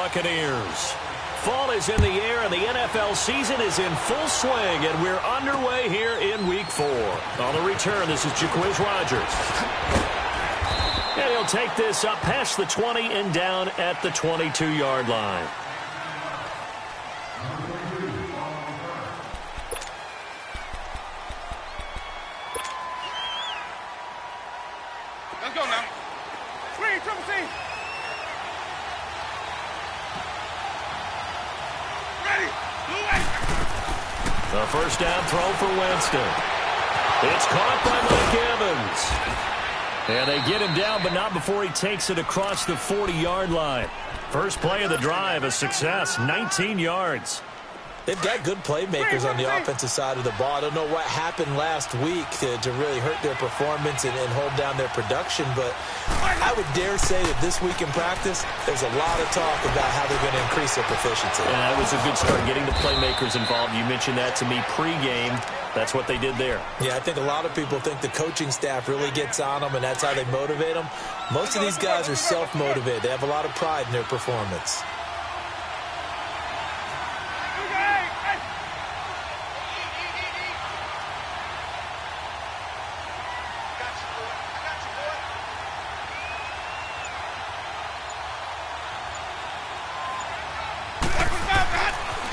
Buccaneers. Fall is in the air, and the NFL season is in full swing, and we're underway here in Week 4. On the return, this is Jaquiz Rogers. And he'll take this up past the 20 and down at the 22-yard line. Let's go now. Three, triple C. Ready. The first down throw for Winston. It's caught by Mike Evans. And they get him down, but not before he takes it across the 40-yard line. First play of the drive, a success, 19 yards. They've got good playmakers on the offensive side of the ball. I don't know what happened last week to really hurt their performance and hold down their production, but I would dare say that this week in practice, there's a lot of talk about how they're going to increase their proficiency. And that was a good start, getting the playmakers involved. You mentioned that to me pregame. That's what they did there. Yeah, I think a lot of people think the coaching staff really gets on them, and that's how they motivate them. Most of these guys are self-motivated. They have a lot of pride in their performance.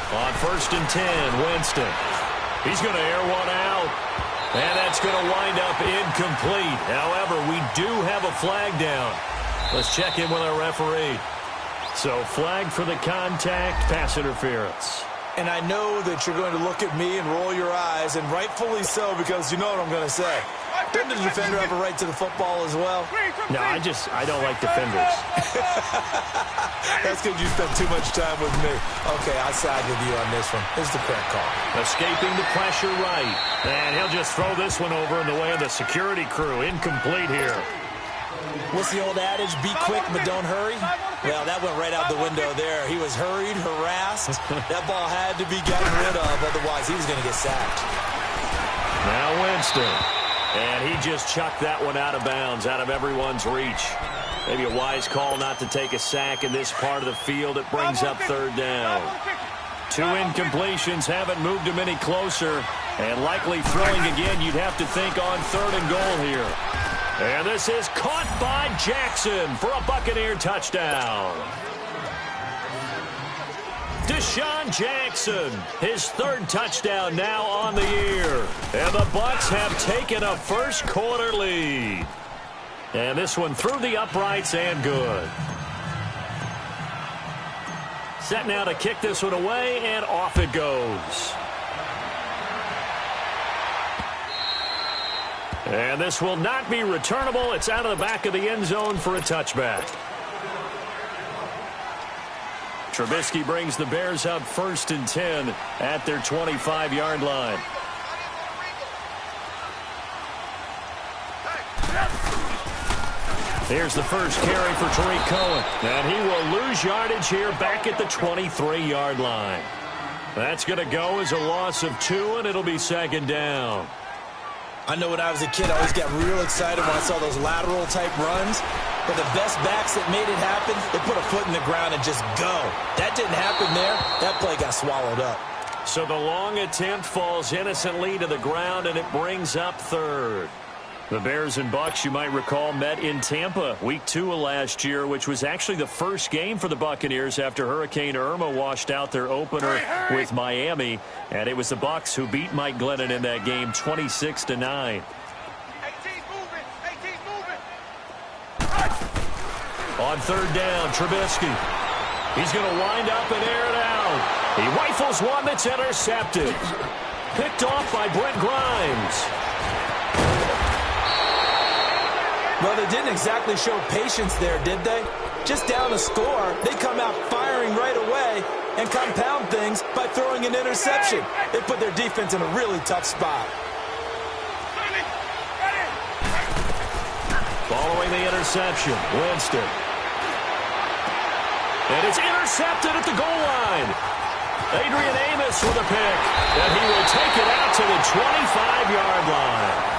On 1st and 10, Winston. He's going to air one out. And that's going to wind up incomplete. However, we do have a flag down. Let's check in with our referee. So, flag for the contact, pass interference. And I know that you're going to look at me and roll your eyes, and rightfully so, because you know what I'm going to say. Doesn't the defender have a right to the football as well? No, I don't like defenders. That's because you spent too much time with me. Okay, I side with you on this one. This is the correct call. Escaping the pressure right. And he'll just throw this one over in the way of the security crew. Incomplete here. What's the old adage? Be quick, but don't hurry? Well, that went right out the window there. He was hurried, harassed. That ball had to be gotten rid of, otherwise he was going to get sacked. Now Winston. And he just chucked that one out of bounds, out of everyone's reach. Maybe a wise call not to take a sack in this part of the field. It brings up 3rd down. 2 incompletions haven't moved him any closer. And likely throwing again, you'd have to think on 3rd and goal here. And this is caught by Jackson for a Buccaneer touchdown. Deshaun Jackson, his 3rd touchdown now on the year. And the Bucs have taken a first-quarter lead. And this one through the uprights and good. Set now to kick this one away, and off it goes. And this will not be returnable. It's out of the back of the end zone for a touchback. Trubisky brings the Bears up 1st and 10 at their 25-yard line. Here's the first carry for Tariq Cohen. And he will lose yardage here back at the 23-yard line. That's going to go as a loss of 2, and it'll be 2nd down. I know when I was a kid, I always got real excited when I saw those lateral-type runs. But the best backs that made it happen, they put a foot in the ground and just go. That didn't happen there. That play got swallowed up. So the long attempt falls innocently to the ground, and it brings up 3rd. The Bears and Bucs, you might recall, met in Tampa Week 2 of last year, which was actually the first game for the Buccaneers after Hurricane Irma washed out their opener with Miami. And it was the Bucs who beat Mike Glennon in that game 26-9. On 3rd down, Trubisky. He's going to wind up and air it out. He rifles one that's intercepted. Picked off by Brent Grimes. Well, they didn't exactly show patience there, did they? Just down a score, they come out firing right away and compound things by throwing an interception. They put their defense in a really tough spot. Following the interception, Winston. And it's intercepted at the goal line. Adrian Amos with a pick. And he will take it out to the 25-yard line.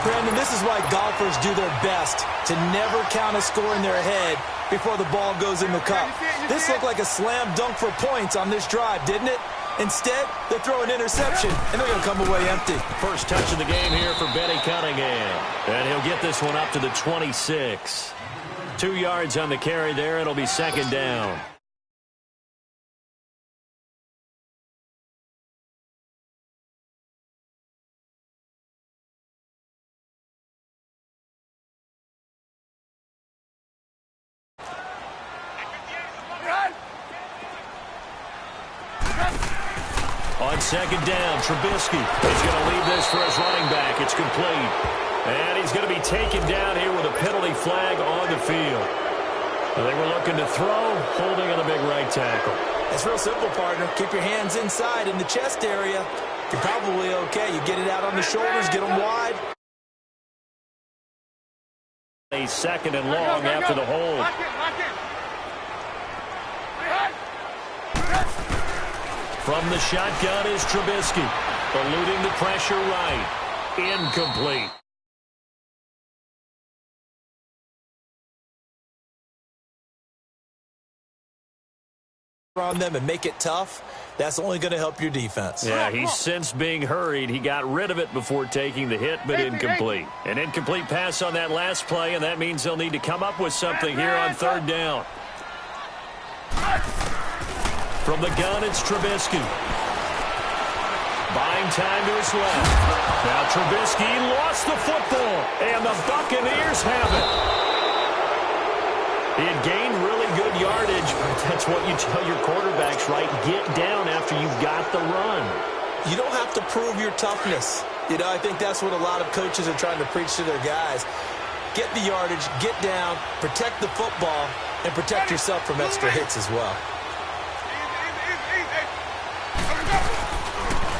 Brandon, this is why golfers do their best to never count a score in their head before the ball goes in the cup. This looked like a slam dunk for points on this drive, didn't it? Instead, they throw an interception, and they're going to come away empty. First touch of the game here for Benny Cunningham. And he'll get this one up to the 26. 2 yards on the carry there. It'll be second down. On second down, Trubisky is going to leave this for his running back. It's complete. And he's going to be taken down here with a penalty flag on the field. They were looking to throw, holding on the big right tackle. It's real simple, partner. Keep your hands inside in the chest area. You're probably okay. You get it out on the shoulders, get them wide. A second and long after the hold. From the shotgun is Trubisky. Eluding the pressure right. Incomplete. On them and make it tough, that's only going to help your defense. Yeah, he's since being hurried. He got rid of it before taking the hit, but incomplete. An incomplete pass on that last play, and that means they'll need to come up with something here on third down. From the gun, it's Trubisky. Buying time to his left. Now Trubisky lost the football, and the Buccaneers have it. He had gained really good yardage, but that's what you tell your quarterbacks, right? Get down after you've got the run. You don't have to prove your toughness. You know, I think that's what a lot of coaches are trying to preach to their guys. Get the yardage, get down, protect the football, and protect yourself from extra hits as well.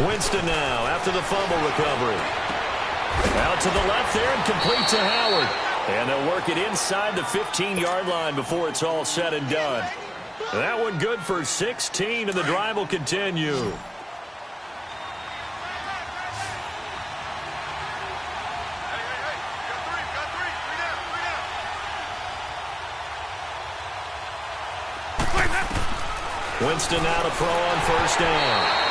Winston now after the fumble recovery. Out to the left there and complete to Howard. And they'll work it inside the 15-yard line before it's all said and done. That one good for 16, and the drive will continue. Winston now to throw on first down.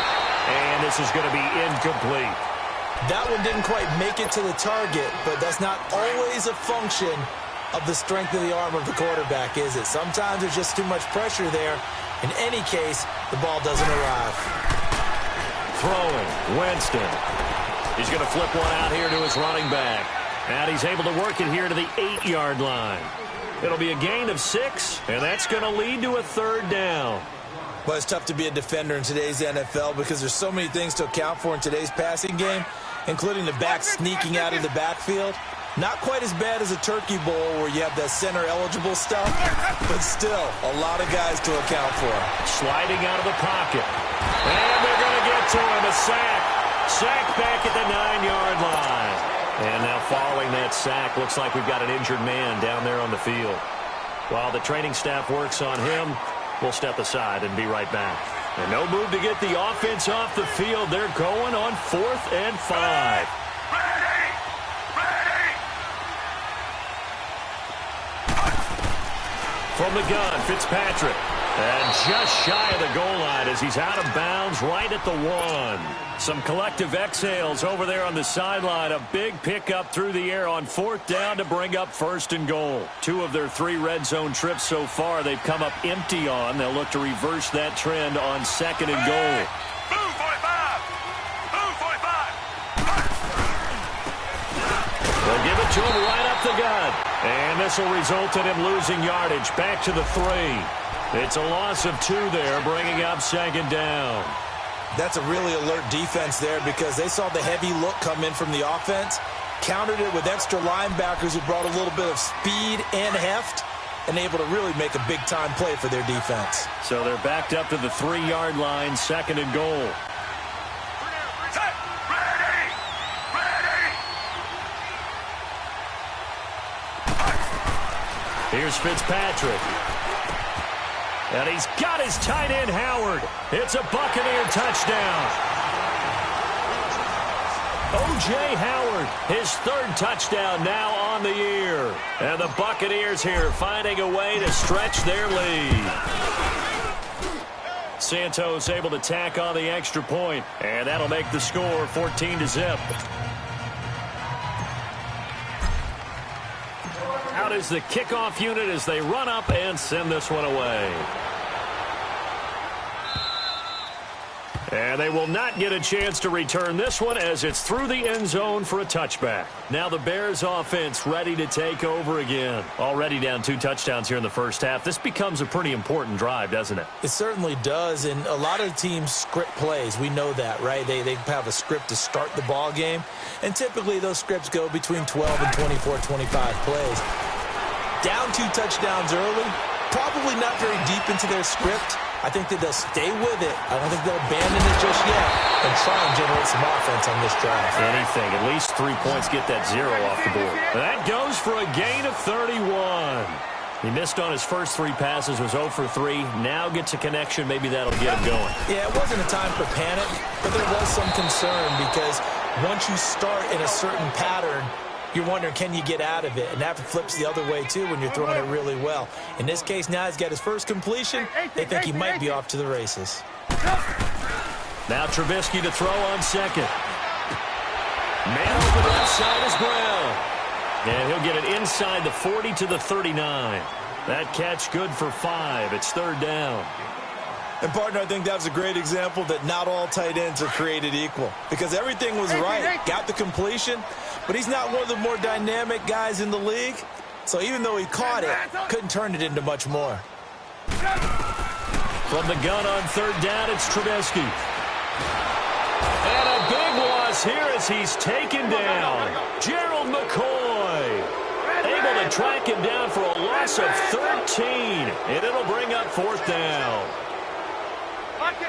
And this is going to be incomplete. That one didn't quite make it to the target, but that's not always a function of the strength of the arm of the quarterback, is it? Sometimes there's just too much pressure there. In any case, the ball doesn't arrive. Throwing, Winston. He's going to flip one out here to his running back. And he's able to work it here to the 8-yard line. It'll be a gain of 6, and that's going to lead to a third down. Well, it's tough to be a defender in today's NFL because there's so many things to account for in today's passing game, including the back sneaking out of the backfield. Not quite as bad as a turkey bowl where you have that center-eligible stuff, but still a lot of guys to account for. Sliding out of the pocket. And they're going to get to him. A sack. Sack back at the 9-yard line. And now following that sack, looks like we've got an injured man down there on the field. While the training staff works on him, we'll step aside and be right back. And no move to get the offense off the field. They're going on 4th and 5. Ready! Ready! From the gun, Fitzpatrick. And just shy of the goal line as he's out of bounds right at the 1. Some collective exhales over there on the sideline. A big pickup through the air on 4th down to bring up 1st and goal. 2 of their 3 red zone trips so far they've come up empty on. They'll look to reverse that trend on 2nd and goal. Boom, 45! Boom, 45! They'll give it to him right up the gut. And this will result in him losing yardage back to the 3. It's a loss of 2 there, bringing up 2nd down. That's a really alert defense there because they saw the heavy look come in from the offense, countered it with extra linebackers who brought a little bit of speed and heft, and able to really make a big-time play for their defense. So they're backed up to the 3-yard line, 2nd and goal. Set! Ready! Ready! Here's Fitzpatrick. And he's got his tight end, Howard. It's a Buccaneer touchdown. O.J. Howard, his third touchdown now on the year. And the Buccaneers here finding a way to stretch their lead. Santos able to tack on the extra point, and that'll make the score 14-0. Out is the kickoff unit as they run up and send this one away. And they will not get a chance to return this one as it's through the end zone for a touchback. Now the Bears offense ready to take over again. Already down 2 touchdowns here in the first half. This becomes a pretty important drive, doesn't it? It certainly does, and a lot of teams script plays. We know that, right? They have a script to start the ball game, and typically those scripts go between 12 and 24, 25 plays. Down 2 touchdowns early, probably not very deep into their script. I think that they'll stay with it. I don't think they'll abandon it just yet and try and generate some offense on this drive. Anything. At least 3 points, get that 0 off the board. That goes for a gain of 31. He missed on his first 3 passes, was 0 for 3. Now gets a connection. Maybe that'll get him going. Yeah, it wasn't a time for panic, but there was some concern because once you start in a certain pattern, you're wondering, can you get out of it? And that flips the other way, too, when you're throwing it really well. In this case, now he's got his first completion. They think he might be off to the races. Now Trubisky to throw on second. Man open outside is Brown. And he'll get it inside the 40 to the 39. That catch good for 5. It's 3rd down. And, partner, I think that was a great example that not all tight ends are created equal because everything was right. Got the completion, but he's not one of the more dynamic guys in the league. So even though he caught it, couldn't turn it into much more. From the gun on 3rd down, it's Trubisky. And a big loss here as he's taken down. Gerald McCoy able to track him down for a loss of 13. And it'll bring up 4th down. Lock in.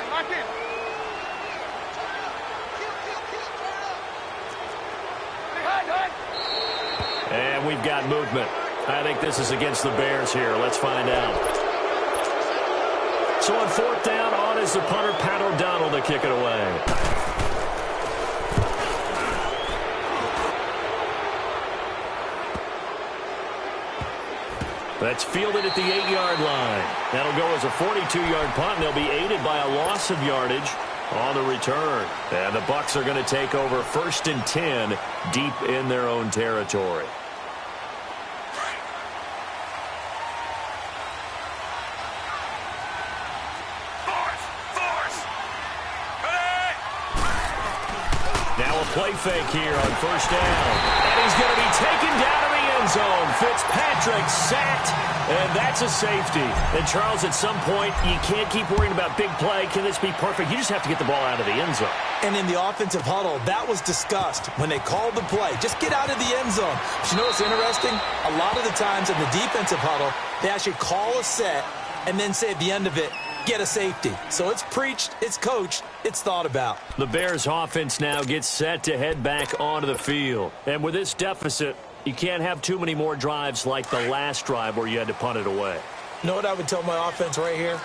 And we've got movement. I think this is against the Bears here. Let's find out. So on 4th down, on is the punter, Pat O'Donnell, to kick it away. That's fielded at the 8-yard line. That'll go as a 42-yard punt, and they'll be aided by a loss of yardage on the return. And the Bucs are going to take over 1st and 10 deep in their own territory. Force. Now a play fake here on 1st down. And he's going to be taken down to the end zone. Fitzpatrick sacked, and that's a safety. And, Charles, at some point, you can't keep worrying about big play. Can this be perfect? You just have to get the ball out of the end zone. And in the offensive huddle, that was discussed when they called the play. Just get out of the end zone. But you know what's interesting? A lot of the times in the defensive huddle, they actually call a set and then say at the end of it, get a safety. So it's preached, it's coached, it's thought about. The Bears offense now gets set to head back onto the field. And with this deficit, you can't have too many more drives like the last drive where you had to punt it away. You know what I would tell my offense right here?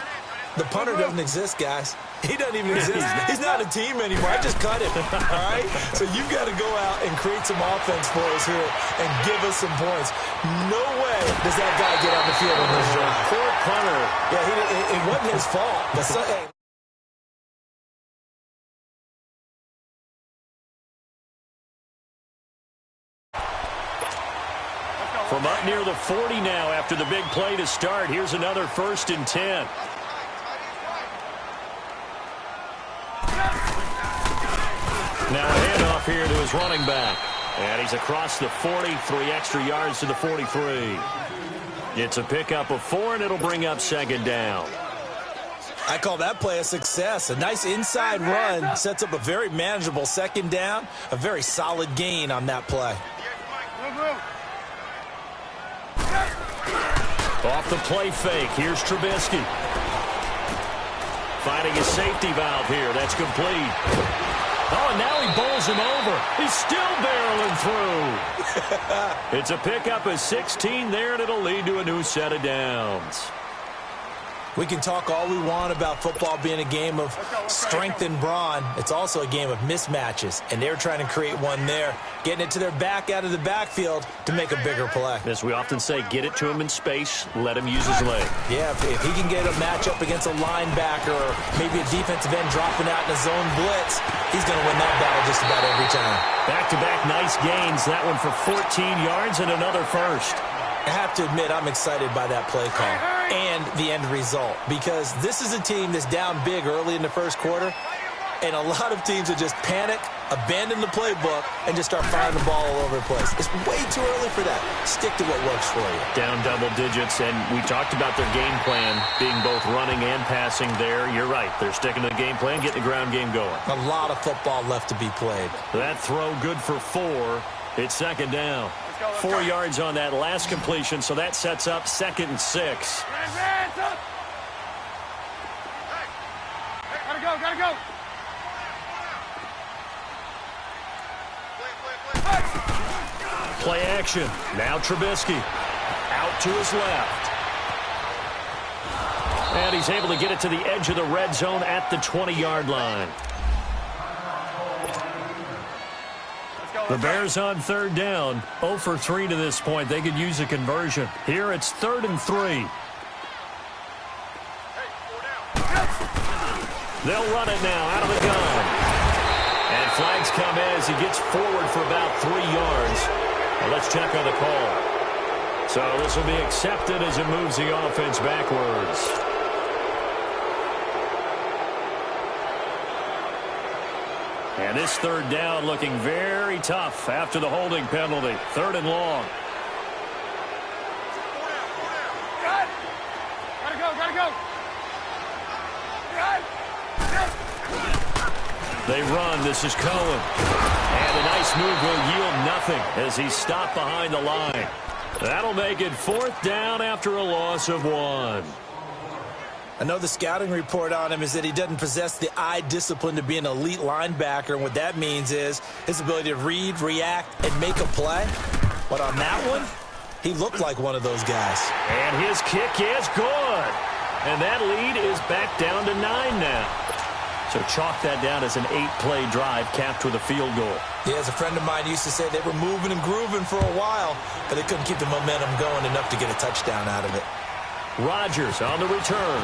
The punter doesn't exist, guys. He doesn't even exist. He's not a team anymore. I just cut him, all right? So you've got to go out and create some offense for us here and give us some points. No way does that guy get on the field on this drive. Poor punter. Yeah, it wasn't his fault. But hey. From up near the 40 now after the big play to start. Here's another 1st and 10. Now a handoff here to his running back. And he's across the 40, 3 extra yards to the 43. It's a pickup of 4, and it'll bring up 2nd down. I call that play a success. A nice inside run sets up a very manageable 2nd down. A very solid gain on that play. Off the play fake, here's Trubisky. Finding his safety valve here. That's complete. Oh, and now he bowls him over. He's still barreling through. It's a pickup of 16 there, and it'll lead to a new set of downs. We can talk all we want about football being a game of strength and brawn. It's also a game of mismatches, and they're trying to create one there, getting it to their back out of the backfield to make a bigger play. As we often say, get it to him in space, let him use his leg. Yeah, if he can get a matchup against a linebacker or maybe a defensive end dropping out in a zone blitz, he's going to win that battle just about every time. Back-to-back nice gains, that one for 14 yards and another first. I have to admit, I'm excited by that play call and the end result because this is a team that's down big early in the first quarter, and a lot of teams will just panic, abandon the playbook, and just start firing the ball all over the place. It's way too early for that. Stick to what works for you. Down double digits, and we talked about their game plan being both running and passing there. You're right. They're sticking to the game plan, getting the ground game going. A lot of football left to be played. That throw good for 4. It's second down. 4 yards on that last completion, so that sets up 2nd and 6. Gotta go, gotta go. Play action. Now Trubisky. Out to his left. And he's able to get it to the edge of the red zone at the 20-yard line. The Bears on 3rd down. 0 for 3 to this point. They could use a conversion. Here it's 3rd and 3. They'll run it now out of the gun. And flags come in as he gets forward for about 3 yards. Well, let's check on the call. So this will be accepted as it moves the offense backwards. And this 3rd down looking very tough after the holding penalty. 3rd and long. Gotta go, gotta go. They run. This is Cohen. And a nice move will yield nothing as he's stopped behind the line. That'll make it 4th down after a loss of 1. I know the scouting report on him is that he doesn't possess the eye discipline to be an elite linebacker, and what that means is his ability to read, react, and make a play. But on that one, he looked like one of those guys. And his kick is good. And that lead is back down to 9 now. So chalk that down as an 8-play drive capped with a field goal. Yeah, as a friend of mine used to say, they were moving and grooving for a while, but they couldn't keep the momentum going enough to get a touchdown out of it. Rodgers on the return.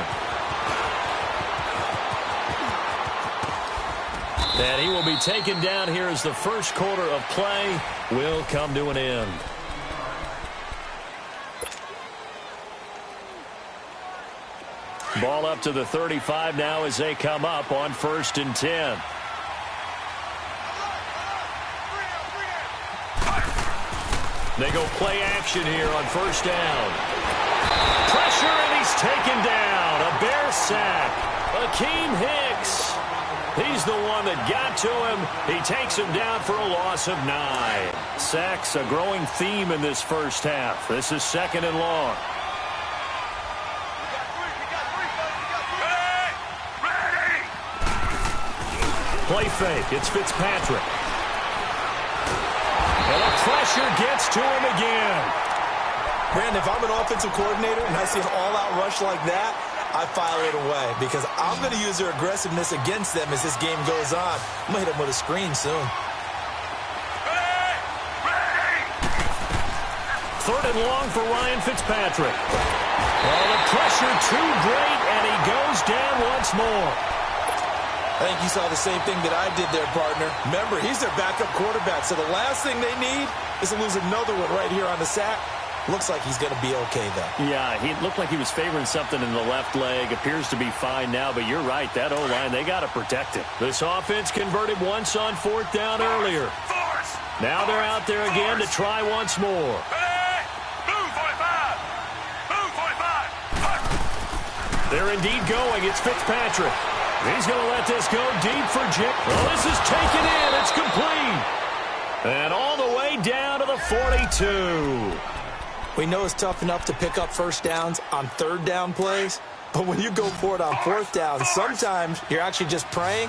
And he will be taken down here as the first quarter of play will come to an end. Ball up to the 35 now as they come up on 1st and 10. They go play action here on 1st down. Pressure, and he's taken down. A Bear sack. Akeem Hicks. He's the one that got to him. He takes him down for a loss of 9. Sacks, a growing theme in this first half. This is 2nd and long. Play fake. It's Fitzpatrick. And the pressure gets to him again. Brandon, if I'm an offensive coordinator and I see an all-out rush like that, I file it away because I'm going to use their aggressiveness against them as this game goes on. I'm going to hit them with a screen soon. 3rd and long for Ryan Fitzpatrick. Well, the pressure too great, and he goes down once more. I think you saw the same thing that I did there, partner. Remember, he's their backup quarterback, so the last thing they need is to lose another one right here on the sack. Looks like he's going to be okay, though. Yeah, he looked like he was favoring something in the left leg. Appears to be fine now, but you're right. That O-line, they got to protect it. This offense converted once on 4th down earlier. Now they're out there again to try once more. They're indeed going. It's Fitzpatrick. He's going to let this go deep for Jim. Well, this is taken in. It's complete. And all the way down to the 42. We know it's tough enough to pick up 1st downs on 3rd down plays, but when you go for it on 4th down, sometimes you're actually just praying,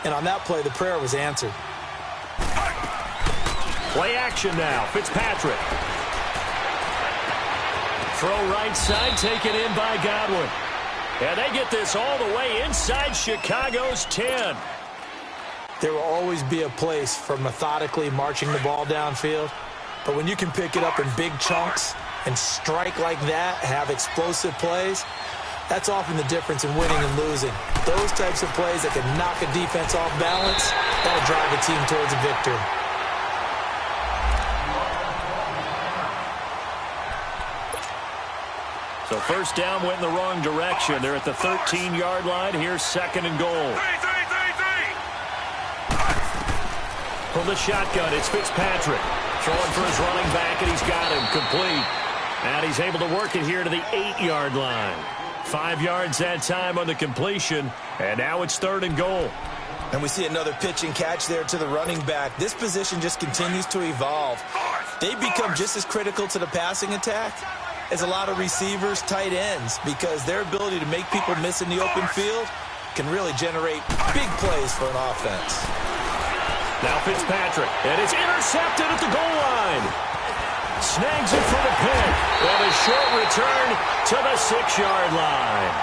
and on that play, the prayer was answered. Play action now. Fitzpatrick. Throw right side, taken in by Godwin. And they get this all the way inside Chicago's 10. There will always be a place for methodically marching the ball downfield. But when you can pick it up in big chunks and strike like that, have explosive plays, that's often the difference in winning and losing. Those types of plays that can knock a defense off balance, that'll drive a team towards a victory. So first down went in the wrong direction. They're at the 13-yard line. Here's second and goal. From the shotgun, it's Fitzpatrick. Throwing for his running back, and he's got him complete. And he's able to work it here to the 8-yard line. 5 yards that time on the completion, and now it's third and goal. And we see another pitch and catch there to the running back. This position just continues to evolve. They become just as critical to the passing attack as a lot of receivers, tight ends, because their ability to make people miss in the open field can really generate big plays for an offense. Now Fitzpatrick, and it's intercepted at the goal line. Snags it for the pick, and a short return to the 6-yard line.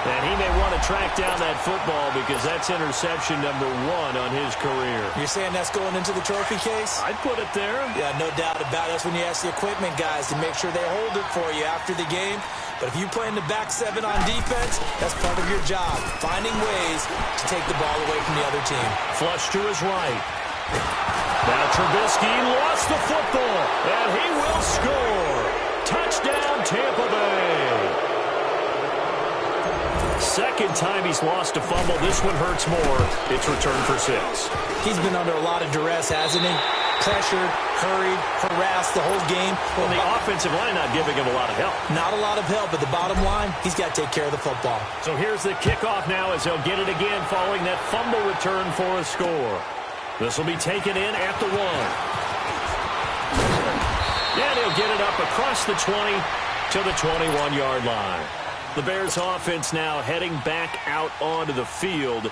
And he may want to track down that football because that's interception number 1 on his career. You're saying that's going into the trophy case? I'd put it there. Yeah, no doubt about it. That's when you ask the equipment guys to make sure they hold it for you after the game. But if you play in the back 7 on defense, that's part of your job, finding ways to take the ball away from the other team. Flush to his right. Now Trubisky lost the football, and he will score. Touchdown, Tampa Bay. Second time he's lost a fumble. This one hurts more. It's returned for 6. He's been under a lot of duress, hasn't he? Pressured, hurried, harassed the whole game. Well, the offensive line not giving him a lot of help. Not a lot of help, but the bottom line, he's got to take care of the football. So here's the kickoff now as they'll get it again following that fumble return for a score. This will be taken in at the 1. And he'll get it up across the 20 to the 21-yard line. The Bears offense now heading back out onto the field.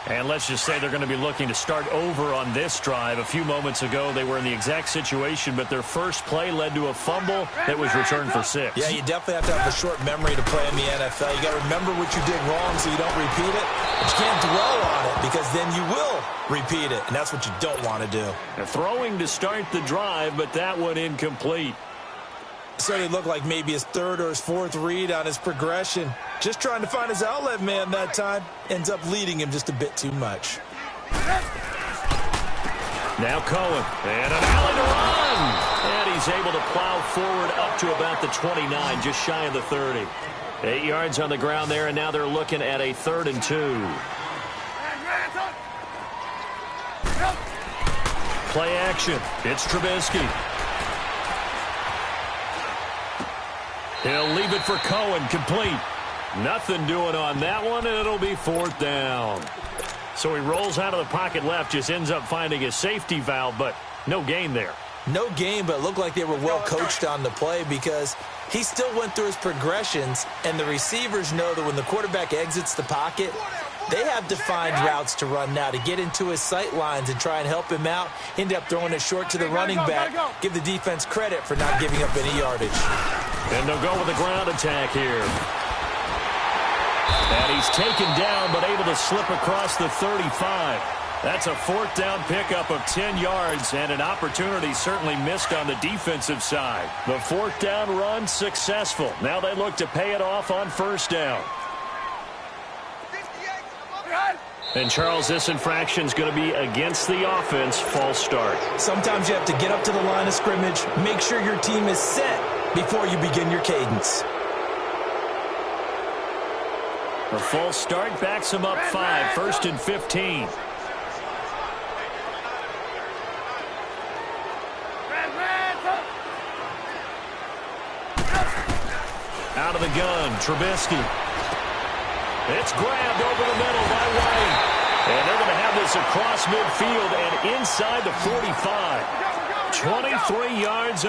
And let's just say they're going to be looking to start over on this drive. A few moments ago, they were in the exact situation, but their first play led to a fumble that was returned for 6. Yeah, you definitely have to have a short memory to play in the NFL. You got to remember what you did wrong so you don't repeat it. But you can't dwell on it because then you will repeat it, and that's what you don't want to do. They're throwing to start the drive, but that one incomplete. So it looked like maybe his 3rd or his 4th read on his progression. Just trying to find his outlet man that time. Ends up leading him just a bit too much. Now Cohen. And an alley to run. And he's able to plow forward up to about the 29, just shy of the 30. 8 yards on the ground there, and now they're looking at a 3rd and 2. Play action. It's Trubisky. He'll leave it for Cohen, complete. Nothing doing on that one, and it'll be 4th down. So he rolls out of the pocket left, just ends up finding a safety valve, but no gain there. No gain, but it looked like they were well coached on the play because he still went through his progressions, and the receivers know that when the quarterback exits the pocket, they have defined routes to run now to get into his sight lines and try and help him out. End up throwing it short to the running back. Give the defense credit for not giving up any yardage. And they'll go with a ground attack here. And he's taken down, but able to slip across the 35. That's a 4th down pickup of 10 yards, and an opportunity certainly missed on the defensive side. The 4th down run successful. Now they look to pay it off on 1st down. And, Charles, this infraction is going to be against the offense. False start. Sometimes you have to get up to the line of scrimmage, make sure your team is set before you begin your cadence. The false start backs him up 5, 1st and 15. Out of the gun, Trubisky. It's grabbed over the middle by White. And they're going to have this across midfield and inside the 45. 23 yards